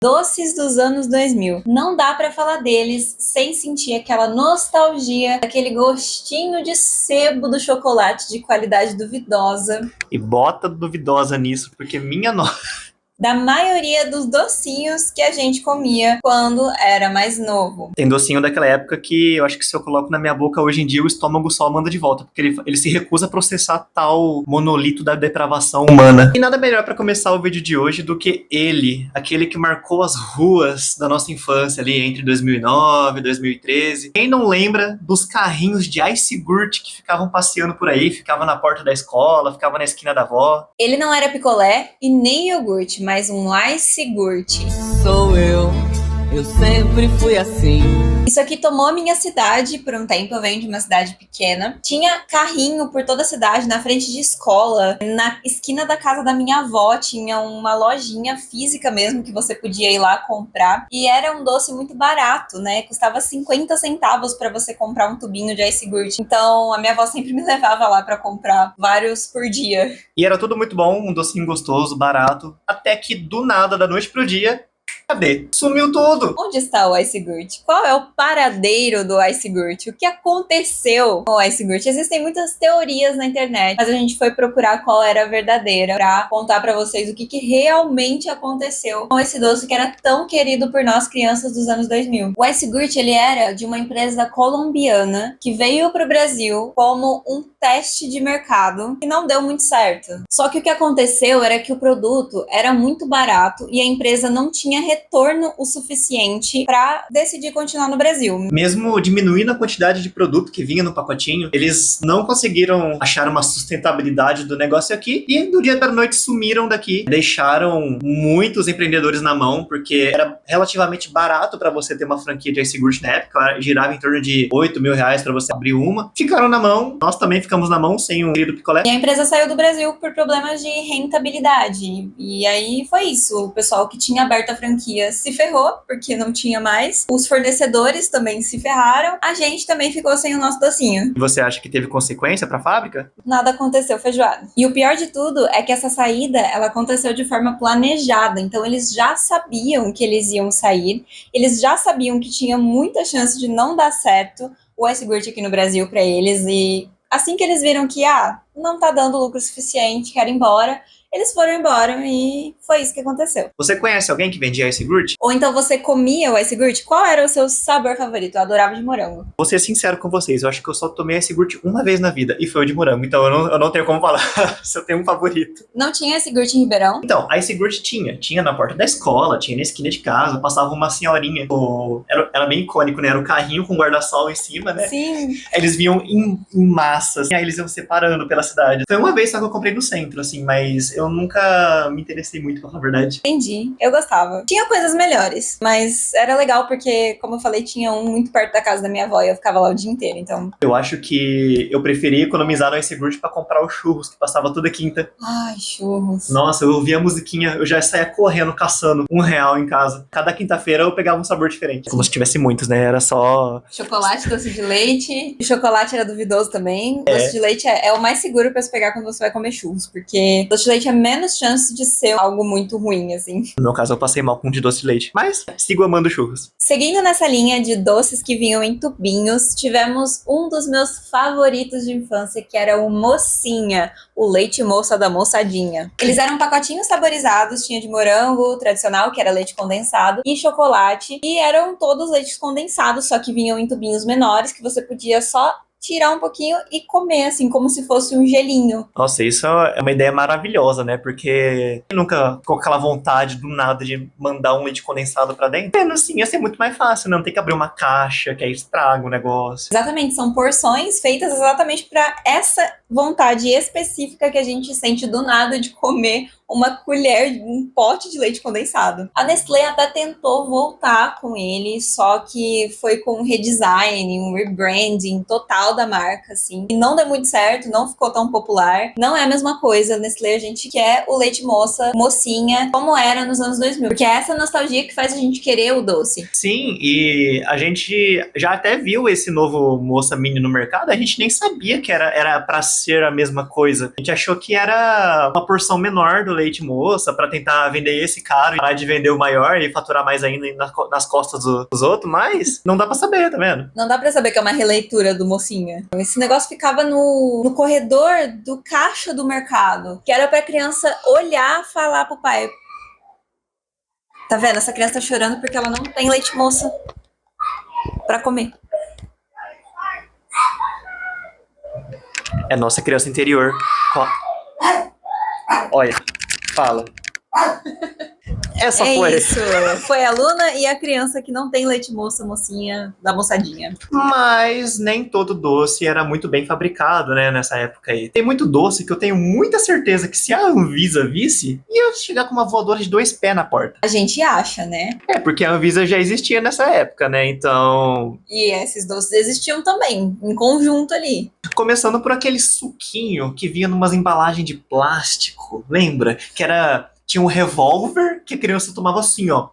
Doces dos anos 2000. Não dá pra falar deles sem sentir aquela nostalgia, aquele gostinho de sebo do chocolate de qualidade duvidosa. E bota duvidosa nisso, porque minha nossa. Da maioria dos docinhos que a gente comia quando era mais novo. Tem docinho daquela época que eu acho que se eu coloco na minha boca hoje em dia, o estômago só manda de volta, porque ele se recusa a processar tal monolito da depravação humana. E nada melhor pra começar o vídeo de hoje do que ele, aquele que marcou as ruas da nossa infância ali entre 2009 e 2013. Quem não lembra dos carrinhos de iogurte que ficavam passeando por aí, ficavam na porta da escola, ficavam na esquina da avó? Ele não era picolé e nem iogurte, mas um iogurte. Sou eu sempre fui assim. Isso aqui tomou a minha cidade por um tempo. Eu venho de uma cidade pequena. Tinha carrinho por toda a cidade, na frente de escola. Na esquina da casa da minha avó tinha uma lojinha física mesmo que você podia ir lá comprar. E era um doce muito barato, né? Custava 50 centavos para você comprar um tubinho de iogurte. Então a minha avó sempre me levava lá para comprar vários por dia. E era tudo muito bom, um docinho gostoso, barato. Até que do nada, da noite pro dia, cadê? Sumiu tudo! Onde está o iogurte? Qual é o paradeiro do iogurte? O que aconteceu com o iogurte? Existem muitas teorias na internet, mas a gente foi procurar qual era a verdadeira para contar para vocês o que realmente aconteceu com esse doce que era tão querido por nós crianças dos anos 2000. O iogurte, ele era de uma empresa colombiana que veio para o Brasil como um teste de mercado que não deu muito certo. Só que o que aconteceu era que o produto era muito barato e a empresa não tinha retorno o suficiente para decidir continuar no Brasil. Mesmo diminuindo a quantidade de produto que vinha no pacotinho, eles não conseguiram achar uma sustentabilidade do negócio aqui e do dia para noite sumiram daqui. Deixaram muitos empreendedores na mão, porque era relativamente barato para você ter uma franquia de iogurte na época, girava em torno de R$ 8.000 para você abrir uma. Ficaram na mão, nós também ficamos na mão sem um querido picolé. E a empresa saiu do Brasil por problemas de rentabilidade. E aí foi isso, o pessoal que tinha aberto a franquia se ferrou, porque não tinha mais. Os fornecedores também se ferraram. A gente também ficou sem o nosso docinho. E você acha que teve consequência para a fábrica? Nada aconteceu, feijoada. E o pior de tudo é que essa saída, ela aconteceu de forma planejada. Então eles já sabiam que eles iam sair. Eles já sabiam que tinha muita chance de não dar certo o iogurte aqui no Brasil para eles. E assim que eles viram que, não tá dando lucro suficiente, quero ir embora, eles foram embora e foi isso que aconteceu. Você conhece alguém que vendia iogurte? Ou então você comia o iogurte? Qual era o seu sabor favorito? Eu adorava de morango. Vou ser sincero com vocês, eu acho que eu só tomei iogurte uma vez na vida, e foi o de morango, então eu não tenho como falar se eu tenho um favorito. Não tinha iogurte em Ribeirão? Então, a iogurte tinha na porta da escola, tinha na esquina de casa, passava uma senhorinha, era bem icônico, né, era o carrinho com guarda-sol em cima, né? Sim. Eles vinham em massas, e aí eles iam separando pela cidade. Foi uma vez só que eu comprei no centro, assim, mas eu nunca me interessei muito, pra falar a verdade. Entendi, eu gostava. Tinha coisas melhores, mas era legal porque, como eu falei, tinha um muito perto da casa da minha avó e eu ficava lá o dia inteiro, então... Eu acho que eu preferi economizar no iogurte pra comprar os churros, que passava toda quinta. Ai, churros. Nossa, eu ouvia a musiquinha, eu já saía correndo, caçando R$ 1 em casa. Cada quinta-feira eu pegava um sabor diferente. Como se tivesse muitos, né? Era só... Chocolate, doce de leite. O chocolate era duvidoso também. Doce de leite é o mais seguro pra se pegar quando você vai comer churros, porque doce de leite é menos chance de ser algo muito ruim, assim. No meu caso, eu passei mal com um de doce de leite. Mas sigo amando churros. Seguindo nessa linha de doces que vinham em tubinhos, tivemos um dos meus favoritos de infância, que era o Mocinha, o leite moça da moçadinha. Eles eram pacotinhos saborizados, tinha de morango tradicional, que era leite condensado, e chocolate, e eram todos leites condensados, só que vinham em tubinhos menores, que você podia só tirar um pouquinho e comer, assim, como se fosse um gelinho. Nossa, isso é uma ideia maravilhosa, né? Porque nunca ficou aquela vontade do nada de mandar um leite condensado pra dentro. Tendo assim, ia ser muito mais fácil, né? Não tem que abrir uma caixa, que aí estraga o negócio. Exatamente, são porções feitas exatamente para essa vontade específica que a gente sente do nada de comer uma colher, um pote de leite condensado. A Nestlé até tentou voltar com ele, só que foi com um redesign, um rebranding total da marca, assim. E não deu muito certo, não ficou tão popular. Não é a mesma coisa, a Nestlé a gente quer o leite moça, mocinha, como era nos anos 2000. Porque é essa nostalgia que faz a gente querer o doce. Sim, e a gente já até viu esse novo moça mini no mercado, a gente nem sabia que era pra ser a mesma coisa. A gente achou que era uma porção menor do leite moça pra tentar vender esse caro e parar de vender o maior e faturar mais ainda nas costas dos outros, mas não dá pra saber, tá vendo? Não dá pra saber que é uma releitura do Mocinha. Esse negócio ficava no corredor do caixa do mercado, que era pra criança olhar, falar pro pai: tá vendo? Essa criança tá chorando porque ela não tem leite moça pra comer. É nossa criança interior. Olha, fala. Essa foi. Isso. Foi a Luna e a criança que não tem leite moça, mocinha da moçadinha. Mas nem todo doce era muito bem fabricado, né, nessa época aí. Tem muito doce que eu tenho muita certeza que se a Anvisa visse, ia chegar com uma voadora de 2 pés na porta. A gente acha, né? É, porque a Anvisa já existia nessa época, né, então... E esses doces existiam também, em conjunto ali. Começando por aquele suquinho que vinha numas embalagens de plástico, lembra? Que tinha um revólver que a criança tomava assim, ó.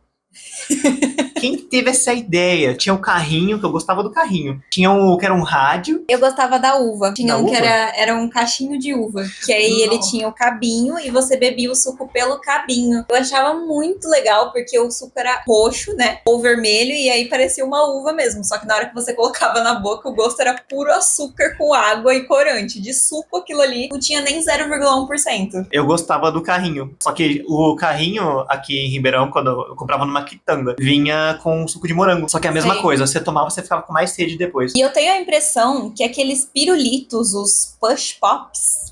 Quem teve essa ideia? Tinha o carrinho, que eu gostava do carrinho. Tinha que era um rádio. Eu gostava da uva. Tinha Da um que uva? era um cachinho de uva. Que aí ele tinha o cabinho e você bebia o suco pelo cabinho. Eu achava muito legal, porque o suco era roxo, né? Ou vermelho, e aí parecia uma uva mesmo. Só que na hora que você colocava na boca, o gosto era puro açúcar com água e corante. De suco, aquilo ali não tinha nem 0,1%. Eu gostava do carrinho. Só que o carrinho aqui em Ribeirão, quando eu comprava numa quitanda, vinha com suco de morango. Só que é a mesma Sim. coisa. Você tomava, você ficava com mais sede depois. E eu tenho a impressão que aqueles pirulitos, os push pops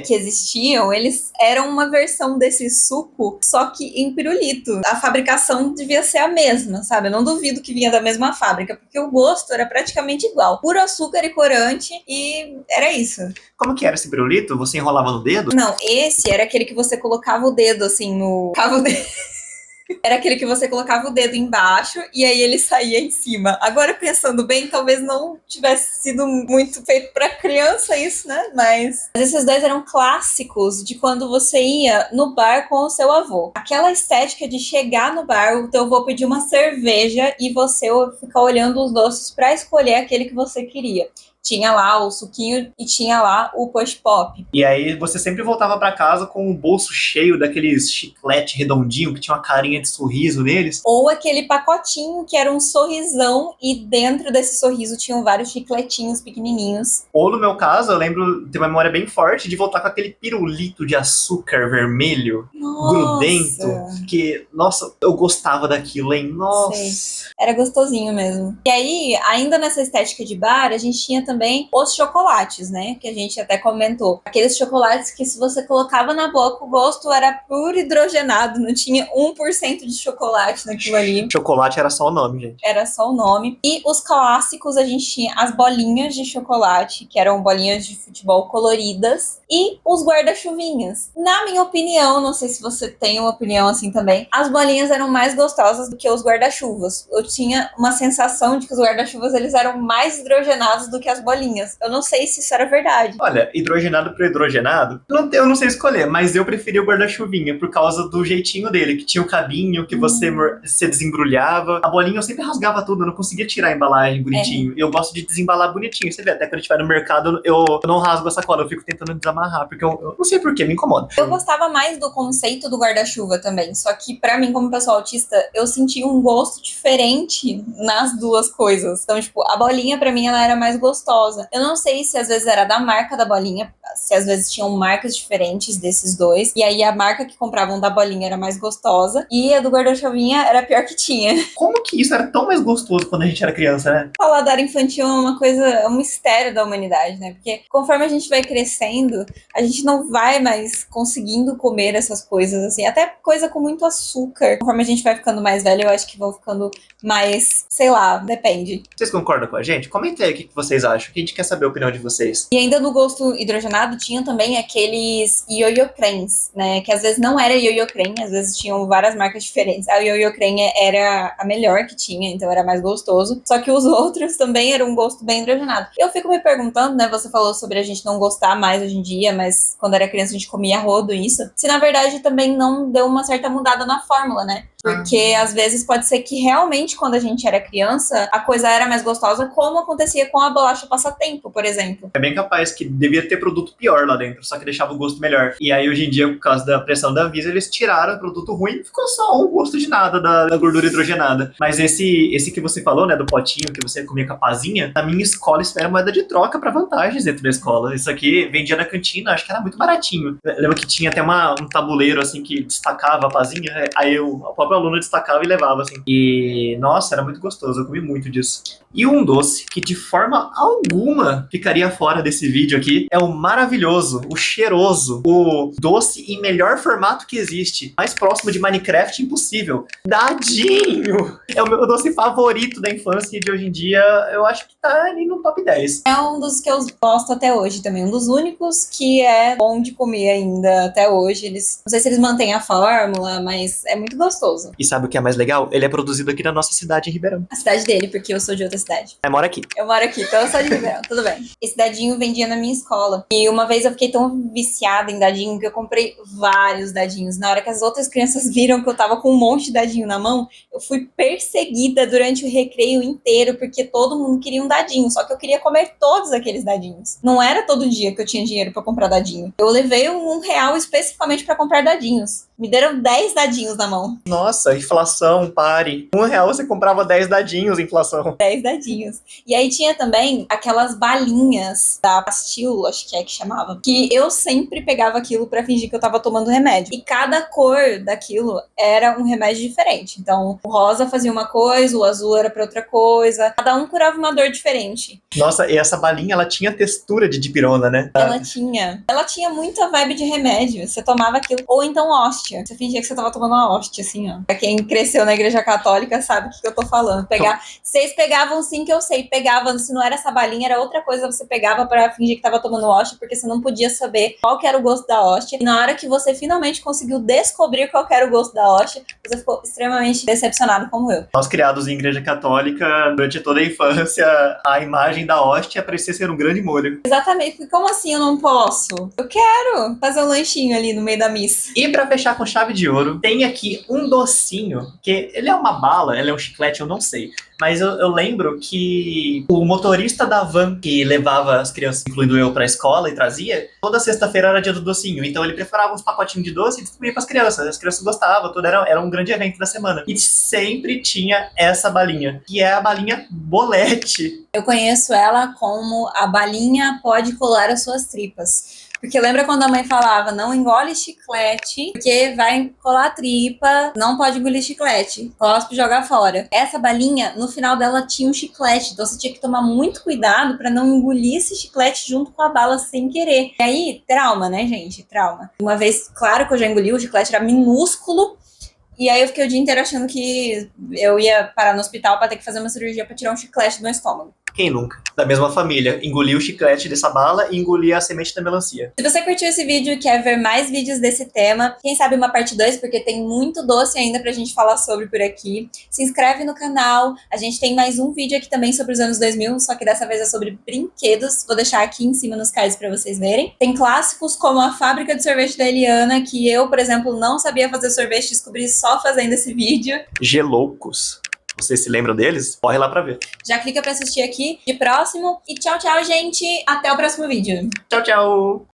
que existiam, eles eram uma versão desse suco, só que em pirulito. A fabricação devia ser a mesma, sabe? Eu não duvido que vinha da mesma fábrica, porque o gosto era praticamente igual. Puro açúcar e corante, e era isso. Como que era esse pirulito? Você enrolava no dedo? Não, esse era aquele que você colocava o dedo assim no... Era aquele que você colocava o dedo embaixo e aí ele saía em cima. Agora, pensando bem, talvez não tivesse sido muito feito para criança isso, né? Mas esses dois eram clássicos de quando você ia no bar com o seu avô. Aquela estética de chegar no bar, o teu avô pedir uma cerveja e você ficar olhando os doces para escolher aquele que você queria. Tinha lá o suquinho e tinha lá o push pop. E aí você sempre voltava pra casa com o bolso cheio daqueles chiclete redondinho que tinha uma carinha de sorriso neles. Ou aquele pacotinho que era um sorrisão e dentro desse sorriso tinham vários chicletinhos pequenininhos. Ou no meu caso, eu lembro de uma memória bem forte de voltar com aquele pirulito de açúcar vermelho, Nossa. grudento, que, nossa, eu gostava daquilo, hein? Nossa. Sei. Era gostosinho mesmo. E aí, ainda nessa estética de bar, a gente tinha também os chocolates, né? Que a gente até comentou. Aqueles chocolates que se você colocava na boca, o gosto era puro hidrogenado, não tinha 1% de chocolate naquilo ali. Chocolate era só o nome, gente. Era só o nome. E os clássicos, a gente tinha as bolinhas de chocolate, que eram bolinhas de futebol coloridas, e os guarda-chuvinhas. Na minha opinião, não sei se você tem uma opinião assim também, as bolinhas eram mais gostosas do que os guarda-chuvas. Eu tinha uma sensação de que os guarda-chuvas eles eram mais hidrogenados do que as bolinhas. Eu não sei se isso era verdade. Olha, hidrogenado por hidrogenado, eu não sei escolher, mas eu preferia o guarda-chuvinha por causa do jeitinho dele, que tinha o cabinho que você desembrulhava. A bolinha eu sempre rasgava tudo, eu não conseguia tirar a embalagem bonitinho. Eu gosto de desembalar bonitinho. Você vê, até quando a gente vai no mercado, eu não rasgo a sacola, eu fico tentando desamarrar, porque eu não sei porquê, me incomoda. Eu gostava mais do conceito do guarda-chuva também, só que pra mim, como pessoa autista, eu senti um gosto diferente nas duas coisas. Então, tipo, a bolinha pra mim, ela era mais gostosa. Eu não sei se às vezes era da marca da bolinha, se às vezes tinham marcas diferentes desses dois, e aí a marca que compravam da bolinha era mais gostosa, e a do guarda-chuvinha era a pior que tinha. Como que isso era tão mais gostoso quando a gente era criança, né? O paladar infantil é uma coisa, é um mistério da humanidade, né? Porque conforme a gente vai crescendo, a gente não vai mais conseguindo comer essas coisas, assim, até coisa com muito açúcar. Conforme a gente vai ficando mais velho, eu acho que vão ficando mais, sei lá, depende. Vocês concordam com a gente? Comenta aí o que vocês acham, que a gente quer saber a opinião de vocês. E ainda no gosto hidrogenado, tinha também aqueles ioiô cremes, né? Que às vezes não era ioiô creme, às vezes tinham várias marcas diferentes. A ioiô creme era a melhor que tinha, então era mais gostoso. Só que os outros também eram um gosto bem hidrogenado. Eu fico me perguntando, né? Você falou sobre a gente não gostar mais hoje em dia, mas quando era criança a gente comia rodo isso. Se na verdade também não deu uma certa mudada na fórmula, né? Porque às vezes pode ser que realmente quando a gente era criança, a coisa era mais gostosa, como acontecia com a bolacha passatempo, por exemplo. É bem capaz que devia ter produto pior lá dentro, só que deixava o gosto melhor. E aí, hoje em dia, por causa da pressão da Anvisa, eles tiraram o produto ruim e ficou só o gosto de nada da gordura hidrogenada. Mas esse que você falou, né, do potinho que você comia com a pazinha, na minha escola isso era moeda de troca pra vantagens dentro da escola. Isso aqui vendia na cantina, acho que era muito baratinho. Lembra que tinha até um tabuleiro, assim, que destacava a pazinha, aí o próprio aluno destacava e levava, assim. E, nossa, era muito gostoso, eu comi muito disso. E um doce que de forma alguma ficaria fora desse vídeo aqui é o maravilhoso, o cheiroso, o doce em melhor formato que existe, mais próximo de Minecraft impossível. Dadinho! É o meu doce favorito da infância e de hoje em dia eu acho que tá ali no top 10. É um dos que eu gosto até hoje também, um dos únicos que é bom de comer ainda até hoje. Não sei se eles mantêm a fórmula, mas é muito gostoso. E sabe o que é mais legal? Ele é produzido aqui na nossa cidade, em Ribeirão. A cidade dele, porque eu sou de outra cidade. Eu moro aqui. Eu moro aqui, então eu sou de Ribeirão, tudo bem. Esse dadinho vendia na minha escola. E uma vez eu fiquei tão viciada em dadinho que eu comprei vários dadinhos. Na hora que as outras crianças viram que eu tava com um monte de dadinho na mão, eu fui perseguida durante o recreio inteiro, porque todo mundo queria um dadinho, só que eu queria comer todos aqueles dadinhos. Não era todo dia que eu tinha dinheiro pra comprar dadinho. Eu levei R$ 1 especificamente pra comprar dadinhos. Me deram 10 dadinhos na mão. Nossa, inflação, pare. R$ 1 você comprava 10 dadinhos, inflação. 10 dadinhos. E aí tinha também aquelas balinhas da Pastil, acho que é que chamava, que eu sempre pegava aquilo pra fingir que eu tava tomando remédio. E cada cor daquilo era um remédio diferente. Então, o rosa fazia uma coisa, o azul era pra outra coisa. Cada um curava uma dor diferente. Nossa, e essa balinha, ela tinha textura de dipirona, né? Ela tinha muita vibe de remédio. Você tomava aquilo, ou então hóstia. Você fingia que você tava tomando uma hóstia, assim, ó. Pra quem cresceu na igreja católica sabe o que eu tô falando. Vocês pegavam sim que eu sei, pegavam, se não era essa balinha, era outra coisa, você pegava pra fingir que tava tomando hóstia, porque você não podia saber qual que era o gosto da hóstia. E na hora que você finalmente conseguiu descobrir qual que era o gosto da hóstia, você ficou extremamente decepcionado como eu. Nós criados em igreja católica, durante toda a infância, a imagem da hóstia parecia ser um grande molho. Exatamente, porque como assim eu não posso? Eu quero fazer um lanchinho ali no meio da missa. E pra fechar com chave de ouro, tem aqui um docinho, que ele é uma bala, ele é um chiclete, eu não sei. Mas eu lembro que o motorista da van que levava as crianças, incluindo eu, pra escola e trazia, toda sexta-feira era dia do docinho. Então ele preparava uns pacotinhos de doce e distribuía pras crianças. As crianças gostavam, tudo era um grande evento da semana. E sempre tinha essa balinha, que é a balinha bolete. Eu conheço ela como a balinha pode colar as suas tripas. Porque lembra quando a mãe falava, não engole chiclete, porque vai colar a tripa, não pode engolir chiclete, cospe e joga fora. Essa balinha, no final dela tinha um chiclete, então você tinha que tomar muito cuidado pra não engolir esse chiclete junto com a bala sem querer. E aí, trauma, né, gente? Trauma. Uma vez, claro que eu já engoli, o chiclete era minúsculo, e aí eu fiquei o dia inteiro achando que eu ia parar no hospital pra ter que fazer uma cirurgia pra tirar um chiclete do meu estômago. Quem nunca? Da mesma família, engolir o chiclete dessa bala e engolir a semente da melancia. Se você curtiu esse vídeo e quer ver mais vídeos desse tema, quem sabe uma parte 2, porque tem muito doce ainda pra gente falar sobre por aqui. Se inscreve no canal, a gente tem mais um vídeo aqui também sobre os anos 2000, só que dessa vez é sobre brinquedos. Vou deixar aqui em cima nos cards pra vocês verem. Tem clássicos como a fábrica de sorvete da Eliana, que eu, por exemplo, não sabia fazer sorvete, descobri só fazendo esse vídeo. Geloucos. Vocês se lembram deles? Corre lá pra ver. Já clica pra assistir aqui de próximo. E tchau, tchau, gente. Até o próximo vídeo. Tchau, tchau!